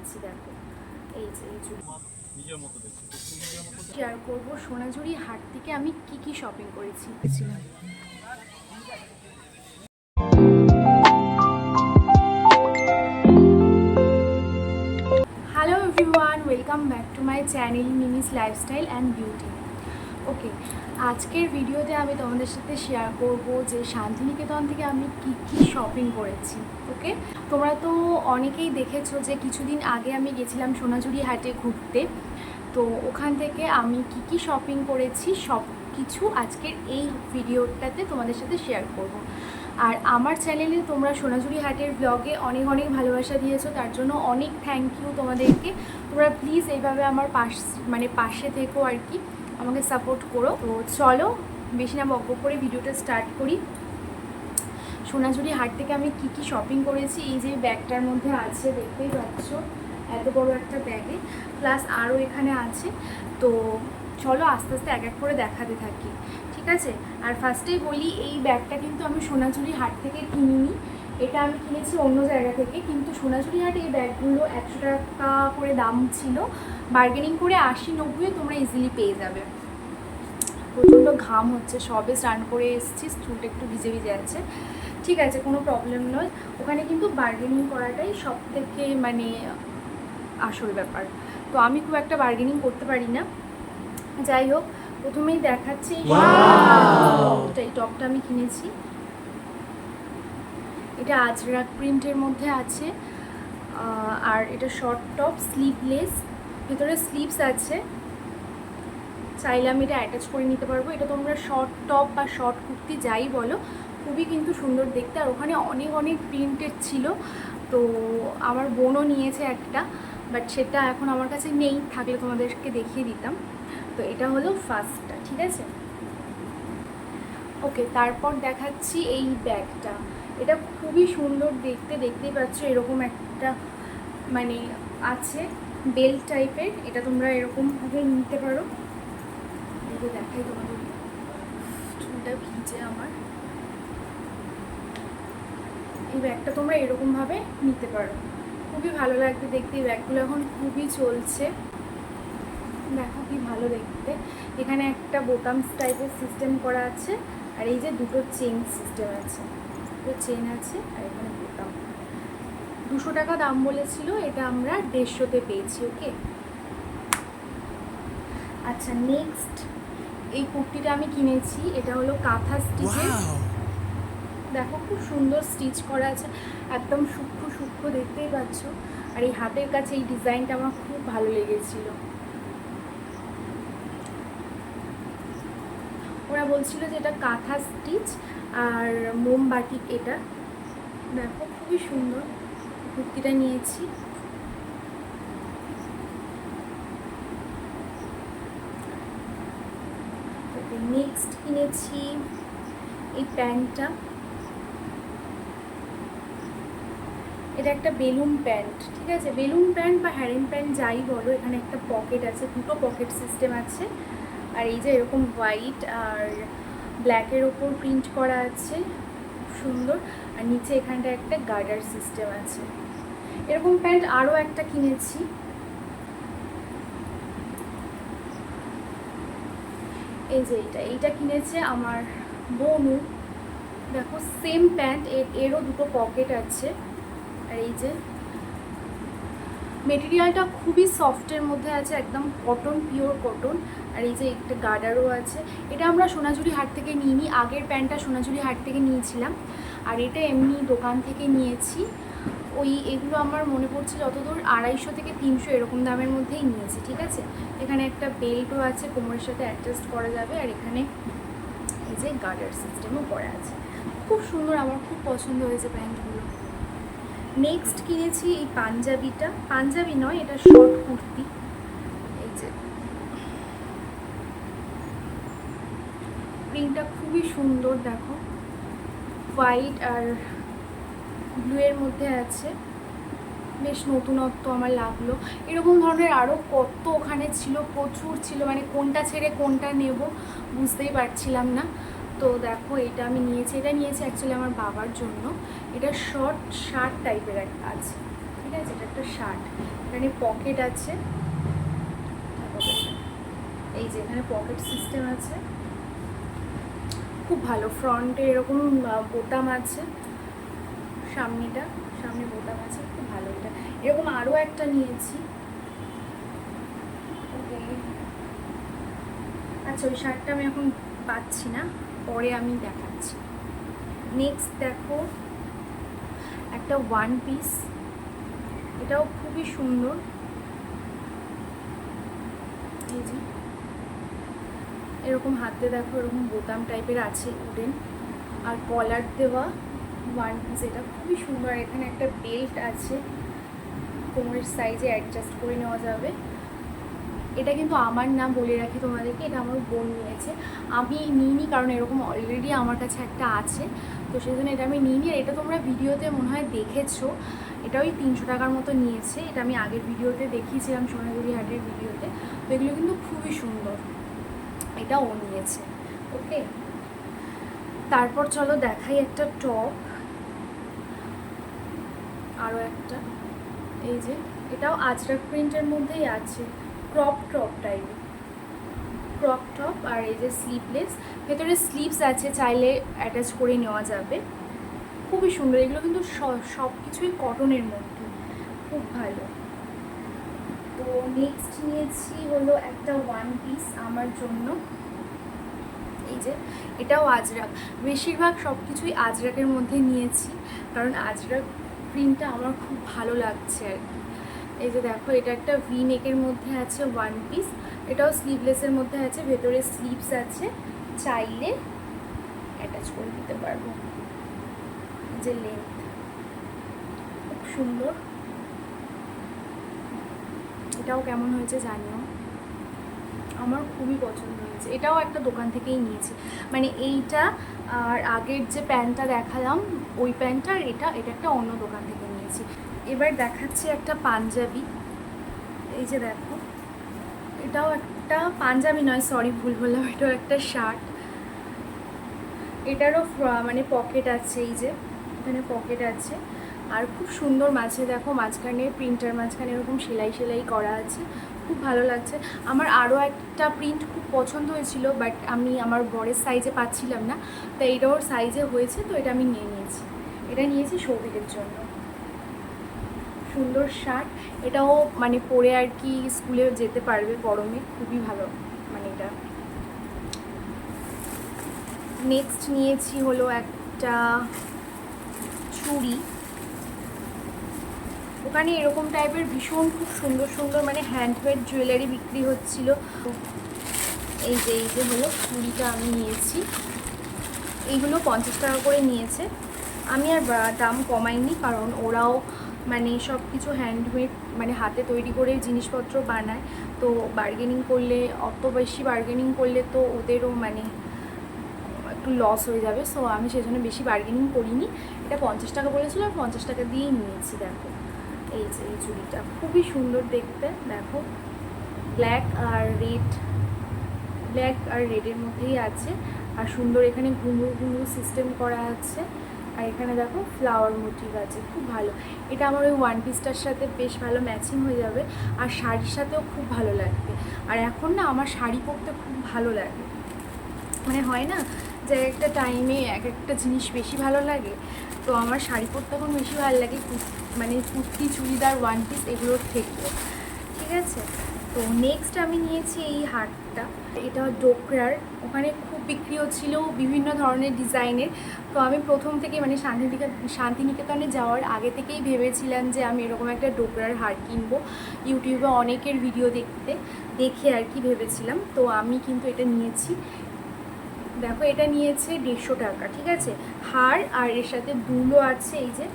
দেখাচ্ছি। দেখো এই যে শেয়ার করবো সোনাঝুরি হাট থেকে আমি কি শপিং করেছি। Hello everyone, welcome back to my channel Mimi's lifestyle and beauty. Okay, আজকের ভিডিওতে আমি তোমাদের সাথে শেয়ার করব যে শান্তিনিকেতন থেকে আমি কি শপিং করেছি। ওকে, তোমরা তো অনেকেই দেখেছো যে কিছুদিন আগে আমি গেছিলাম সোনাঝুরি হাটে ঘুরতে। তো ওখান থেকে আমি কি শপিং করেছি সব কিছু আজকের এই ভিডিওটাতে তোমাদের সাথে শেয়ার করব। আর আমার চ্যানেলে তোমরা সোনাঝুরি হাটের ব্লগে অনেক ভালোবাসা দিয়েছো, তার জন্য অনেক থ্যাংক ইউ তোমাদেরকে। তোমরা প্লিজ এইভাবে আমার পাশে থেকো আর কি, আমাকে সাপোর্ট করো। তো চলো বেশি না বকবক করে ভিডিওটা স্টার্ট করি। সোনাঝুরি হাট থেকে আমি কি শপিং করেছি এই যে ব্যাগটার মধ্যে আছে, দেখতেই পাচ্ছ এত বড় একটা ব্যাগে, প্লাস আরও এখানে আছে। তো চলো আস্তে আস্তে এক এক করে দেখাতে থাকি, ঠিক আছে। আর ফার্স্টেই বলি, এই ব্যাগটা কিন্তু আমি সোনাঝুরি হাট থেকে কিনিনি, এটা আমি কিনেছি অন্য জায়গা থেকে। কিন্তু সোনাঝুরি হাট এই ব্যাগগুলো 100 টাকা করে দাম ছিল, বার্গেনিং করে 80-90 তোমরা ইজিলি পেয়ে যাবে। প্রচণ্ড ঘাম হচ্ছে, সবে স্নান করে এসেছি, চুলটা একটু ভিজে আছে, ঠিক আছে, কোনো প্রবলেম নয়। ওখানে কিন্তু বার্গেনিং করাটাই সব থেকে আসল ব্যাপার। তো আমি খুব একটা বার্গেনিং করতে পারি না। যাই হোক, প্রথমেই দেখাচ্ছি এই টপটা আমি কিনেছি। এটা আজরাক প্রিন্টের মধ্যে আছে, আর এটা শর্ট টপ, স্লিভলেস, ভিতরে স্লিভস আছে। চাইলে আমি এটা অ্যাটাচ করে নিতে পারবো। এটা তোমরা শর্ট টপ বা শর্ট কুর্তি যাই বলো, খুবই কিন্তু সুন্দর দেখতে। আর ওখানে অনেক প্রিন্টেড ছিল, তো আমার বোনও নিয়েছে একটা, বাট সেটা এখন আমার কাছে নেই, থাকলে তোমাদেরকে দেখিয়ে দিতাম। তো এটা হলো ফার্স্টটা, ঠিক আছে। ওকে, তারপর দেখাচ্ছি এই ব্যাগটা। এটা খুবই সুন্দর দেখতে, দেখতেই পাচ্ছ এরকম একটা আছে বেল্ট টাইপের। এটা তোমরা এরকমভাবে নিতে পারো। এই দেখাই তোমাদের, চুলটা ভিজে আমার। এই ব্যাগটা তোমরা এরকমভাবে নিতে পারো, খুবই ভালো লাগবে দেখতে। এই ব্যাগগুলো এখন খুবই চলছে, দেখো কি ভালো দেখতে। এখানে একটা বোতাম টাইপের সিস্টেম করা আছে, আর এই যে দুটো চেন সিস্টেম আছে, দুটো চেন আছে, আর এখানে বোতাম। 200 টাকা দাম বলেছিল, এটা আমরা 150-তে পেয়েছি। ওকে, আচ্ছা, নেক্সট এই কুর্তিটা আমি কিনেছি। এটা হলো কাঁথা স্টিচের, দেখো খুব সুন্দর স্টিচ করা আছে, একদম সূক্ষ্ম দেখতেই পাচ্ছ। আর এই হাতের কাছে এই ডিজাইনটা আমার খুব ভালো লেগেছিল। ওরা বলছিল যে এটা কাঁথা স্টিচ আর মোমবাটিক। এটা দেখো খুবই সুন্দর, কুর্তিটা নিয়েছি। নেক্সট কিনেছি এই প্যান্টটা। এটা একটা বেলুন প্যান্ট, ঠিক আছে, বেলুন প্যান্ট বা হ্যারিং প্যান্ট যাই বলো। এখানে একটা পকেট আছে, দুটো পকেট সিস্টেম আছে। আর এই যে এরকম হোয়াইট আর ব্ল্যাকের ওপর প্রিন্ট করা আছে, খুব সুন্দর। আর নিচে এখানটা একটা গার্ডার সিস্টেম আছে। এরকম প্যান্ট আরও একটা কিনেছি, এই যে এইটা কিনেছে আমার বোনু। দেখো সেম প্যান্ট, এরও দুটো পকেট আছে। আর এই যে মেটেরিয়ালটা খুবই সফটের মধ্যে আছে, একদম কটন, পিওর কটন। আর এই যে একটা গার্ডারও আছে। এটা আমরা সোনাঝুরি হাট থেকে নিইনি, আগের প্যান্টটা সোনাঝুরি হাট থেকে নিয়েছিলাম, আর এটা এমনি দোকান থেকে নিয়েছি। এগুলো আমার মনে পড়ছে যতদূর 250 থেকে 300 এরকম দামের মধ্যেই নিয়েছি, ঠিক আছে। এখানে একটা বেল্টও আছে, কোমরের সাথে অ্যাডজাস্ট করা যাবে। আর এখানে এই যে গার্ডার সিস্টেমও করা আছে, খুব সুন্দর, আমার খুব পছন্দ হয়েছে প্যান্টগুলো। নেক্সট কিনেছি এই পাঞ্জাবিটা, পাঞ্জাবি নয়, এটা শর্ট কুর্তি। এই যে প্রিন্টটা খুবই সুন্দর, দেখো হোয়াইট আর ব্লু এর মধ্যে আছে, বেশ নতুনত্ব আমার লাগলো। এরকম ধরনের আরও কত ওখানে ছিল, প্রচুর ছিল, কোনটা ছেড়ে কোনটা নেব বুঝতেই পারছিলাম না। তো দেখো এটা আমি নিয়েছি, এটা নিয়েছি অ্যাকচুয়ালি আমার বাবার জন্য। এটা শর্ট শার্ট টাইপের একটা আছে, ঠিক আছে, এটা একটা শার্ট, এখানে পকেট আছে, এই যে এখানে পকেট সিস্টেম আছে, খুব ভালো। ফ্রন্টে এরকম বোতাম আছে, সামনে বোতাম আছে, খুব ভালো। এটা এরকম আরও একটা নিয়েছি। ওকে, আচ্ছা ওই শার্টটা আমি এখন পাচ্ছি না, পরে আমি দেখাচ্ছি। নেক্সট দেখো একটা ওয়ান পিস, এটাও খুবই সুন্দর। এই যে এরকম হাতে দেখো এরকম বোতাম টাইপের আছে উডেন, আর কলার দেওয়া ওয়ান পিস, এটা খুবই সুন্দর। এখানে একটা বেল্ট আছে, কোমরের সাইজে অ্যাডজাস্ট করে নেওয়া যাবে। এটা কিন্তু আমার না, বলে রাখি তোমাদেরকে, এটা আমার বোন নিয়েছে, আমি নিইনি, কারণ এরকম অলরেডি আমার কাছে একটা আছে, তো সেই জন্য এটা আমি নিইনি। আর এটা তোমরা ভিডিওতে মনে হয় দেখেছো, এটা ওই 300 টাকার মতো নিয়েছে। এটা আমি আগের ভিডিওতে দেখিয়েছিলাম, সোনাঝুরি হাটের ভিডিওতে। তো এগুলো কিন্তু খুবই সুন্দর, এটা ও নিয়েছে। ওকে, তারপর চলো দেখাই একটা টপ, আরও একটা, এই যে এটাও আজরাক প্রিন্টের মধ্যেই আছে, ক্রপ টাইপের, ক্রপ টপ। আর এই যে স্লিভলেস, ভেতরে স্লিভস আছে, চাইলে অ্যাটাচ করে নেওয়া যাবে, খুবই সুন্দর। এগুলো কিন্তু সব কিছুই কটনের মধ্যে, খুব ভালো। তো নেক্সট নিয়েছি হলো একটা ওয়ান পিস আমার জন্য, এই যে এটাও আজরাক, বেশিরভাগ সব কিছুই আজরাকের মধ্যে নিয়েছি, কারণ আজরাক প্রিন্টটা আমার খুব ভালো লাগছে আর কি। এই যে দেখো এটা একটা ভি নেকের মধ্যে আছে ওয়ান পিস, এটাও স্লিভলেসের মধ্যে আছে, ভেতরে স্লিভস আছে, চাইলে অ্যাটাচ করে দিতে পারবো। যে লেন্থ খুব সুন্দর, এটাও কেমন হয়েছে জানিও, আমার খুবই পছন্দ হয়েছে। এটাও একটা দোকান থেকেই নিয়েছি, মানে এইটা আর আগের যে প্যান্টটা দেখালাম ওই প্যান্টটা, আর এটা একটা অন্য দোকান থেকে নিয়েছি। এবার দেখাচ্ছি একটা পাঞ্জাবি, এই যে দেখো এটাও একটা পাঞ্জাবি নয়, সরি ভুল বললাম, এটাও একটা শার্ট। এটারও মানে পকেট আছে, এই যে এখানে পকেট আছে, আর খুব সুন্দর মাঝে দেখো মাঝখানে প্রিন্টার মাঝখানে এরকম সেলাই করা আছে, খুব ভালো লাগছে। আমার আরও একটা প্রিন্ট খুব পছন্দ হয়েছিল, বাট আমি আমার বরের সাইজে পাচ্ছিলাম না, তাই এটা ওর সাইজে হয়েছে, তো এটা আমি নিয়েছি। এটা নিয়েছি সৌভিকের জন্য, সুন্দর শার্ট, এটাও মানে পরে আর কি স্কুলে যেতে পারবে গরমে, খুবই ভালো মানে এটা। নেক্সট নিয়েছি হলো একটা চুড়ি, ওখানে এরকম টাইপের ভীষণ খুব সুন্দর মানে হ্যান্ডমেড জুয়েলারি বিক্রি হচ্ছিল। এই যে হলো চুড়িটা আমি নিয়েছি, এইগুলো 50 টাকা করে নিয়েছে। আমি আর দাম কমাইনি, কারণ ওরাও মানে সব কিছু হ্যান্ডমেড মানে হাতে তৈরি করে জিনিসপত্র বানায়, তো বার্গেনিং করলে, অত বেশি বার্গেনিং করলে তো ওদেরও মানে একটু লস হয়ে যাবে, সো আমি সেজন্য বেশি বার্গেনিং করিনি। এটা 50 টাকা বলেছিল, আর 50 টাকা দিয়েই নিয়েছি। দেখো এই যে এই চুড়িটা খুবই সুন্দর দেখতে, দেখো ব্ল্যাক আর রেডের মধ্যেই আছে, আর সুন্দর এখানে ঘুঙুর সিস্টেম করা আছে, আর এখানে দেখো ফ্লাওয়ার মোটিভ আছে, খুব ভালো। এটা আমার ওই ওয়ান পিসটার সাথে বেশ ভালো ম্যাচিং হয়ে যাবে, আর শাড়ির সাথেও খুব ভালো লাগবে। আর এখন না আমার শাড়ি পরতে খুব ভালো লাগে, মানে হয় না যে একটা টাইমে এক একটা জিনিস বেশি ভালো লাগে, তো আমার শাড়ি পরতে এখন বেশি ভালো লাগে, মানে কুর্তি চুড়িদার ওয়ান পিস এগুলোর থেকেও। ঠিক আছে, তো নেক্সট আমি নিয়েছি এই হারটা, এটা ডোকরার, ওখানে খুব বিক্রি হচ্ছিল বিভিন্ন ধরনের ডিজাইনের। তো আমি প্রথম থেকে মানে শান্তিনিকেতনে যাওয়ার আগে থেকেই ভেবেছিলাম যে আমি এরকম একটা ডোকরার হার কিনবো, ইউটিউবে অনেকের ভিডিও দেখে আর কি ভেবেছিলাম। তো আমি কিন্তু এটা নিয়েছি, দেখো এটা নিয়েছে 150 টাকা। ঠিক আছে, হার আর এর সাথে দুলও আছে, এই যে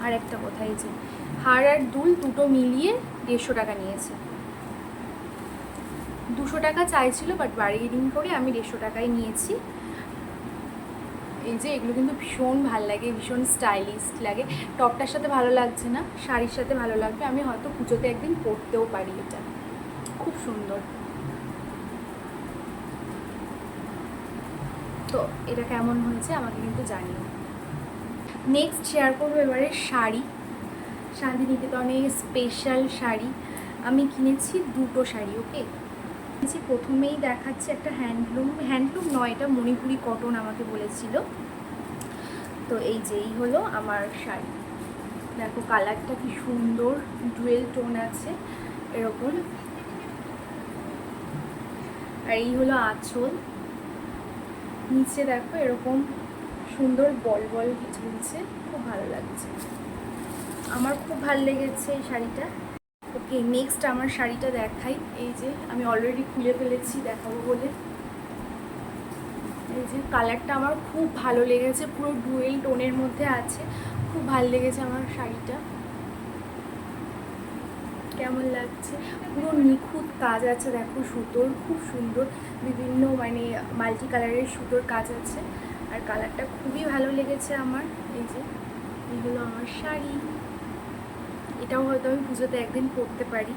আর একটা কোথায়, যে হার আর দুল দুটো মিলিয়ে 150 টাকা নিয়েছে। 200 টাকা চাইছিল, বাট বার্গেনিং করে আমি 150 টাকায় নিয়েছি। এই যে এগুলো কিন্তু ভীষণ ভালো লাগে, ভীষণ স্টাইলিশ লাগে, টপটার সাথে ভালো লাগছে না, শাড়ির সাথে ভালো লাগবে, আমি হয়তো পুজোতে একদিন পরতেও পারি। এটা খুব সুন্দর। তো এটা কেমন হয়েছে আমাকে কিন্তু জানিও। নেক্সট শেয়ার করবো এবারে শান্তিনিকেতনের স্পেশাল শাড়ি আমি কিনেছি, দুটো শাড়ি। ওকে, প্রথমেই দেখাচ্ছে একটা হ্যান্ডলুম নয়, এটা মণিপুরি কটন আমাকে বলেছিল। তো এই হলো আমার শাড়ি। দেখো কালারটা কি সুন্দর, ডুয়েল টোন আছে এরকম। আর এই হলো আঁচল, নিচে দেখো এরকম সুন্দর বল বল ঝুলছে, খুব ভালো লাগছে, আমার খুব ভালো লেগেছে এই শাড়িটা। ওকে, নেক্সট আমার শাড়িটা দেখাই। এই যে আমি অলরেডি খুলে ফেলেছি দেখাবো বলে। এই যে কালারটা আমার খুব ভালো লেগেছে, পুরো ডুয়েল টোনের মধ্যে আছে, খুব ভালো লেগেছে আমার শাড়িটা। কেমন লাগছে? পুরো নিখুঁত কাজ আছে, দেখো সুতোর, খুব সুন্দর বিভিন্ন মানে মাল্টি কালারের সুতোর কাজ আছে, আর কালারটা খুবই ভালো লেগেছে আমার। এই যে এইগুলো আমার শাড়ি, এটাও হয়তো আমি পুজোতে একদিন পরতে পারি।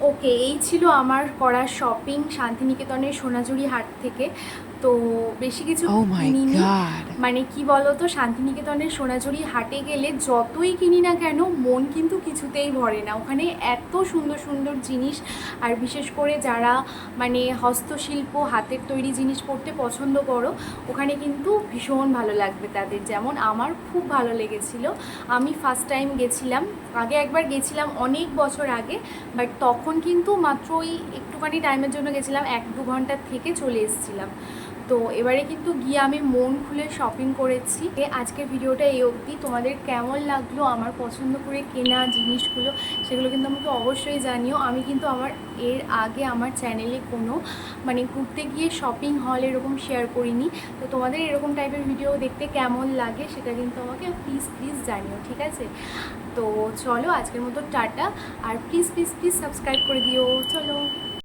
ওকে, এই ছিল আমার করা শপিং শান্তিনিকেতনের সোনাঝুরি হাট থেকে। তো বেশি কিছু কিনিনি, মানে কি বলতো, শান্তিনিকেতনের সোনাঝুরি হাটে গেলে যতই কিনি না কেন মন কিন্তু কিছুতেই ভরে না। ওখানে এত সুন্দর সুন্দর জিনিস, আর বিশেষ করে যারা মানে হস্তশিল্প হাতের তৈরি জিনিস পরতে পছন্দ করো, ওখানে কিন্তু ভীষণ ভালো লাগবে তাদের, যেমন আমার খুব ভালো লেগেছিল। আমি ফার্স্ট টাইম গেছিলাম, আগে একবার গেছিলাম অনেক বছর আগে, বাট তখন কিন্তু মাত্র ওই একটুখানি টাইমের জন্য গেছিলাম, 1-2 ঘন্টা থেকে চলে এসেছিলাম। তো এবারে কিন্তু গিয়ে আমি মন খুলে শপিং করেছি। আজকের ভিডিওটা এই অবধি। তোমাদের কেমন লাগলো আমার পছন্দ করে কেনা জিনিসগুলো, সেগুলো কিন্তু আমাকে অবশ্যই জানিও। আমি কিন্তু এর আগে আমার চ্যানেলে কোনো মানে ঘুরতে গিয়ে শপিং হল এরকম শেয়ার করিনি। তো তোমাদের এরকম টাইপের ভিডিও দেখতে কেমন লাগে সেটা কিন্তু আমাকে প্লিজ জানিও, ঠিক আছে? তো চলো আজকের মতো টাটা, আর প্লিজ সাবস্ক্রাইব করে দিও। চলো।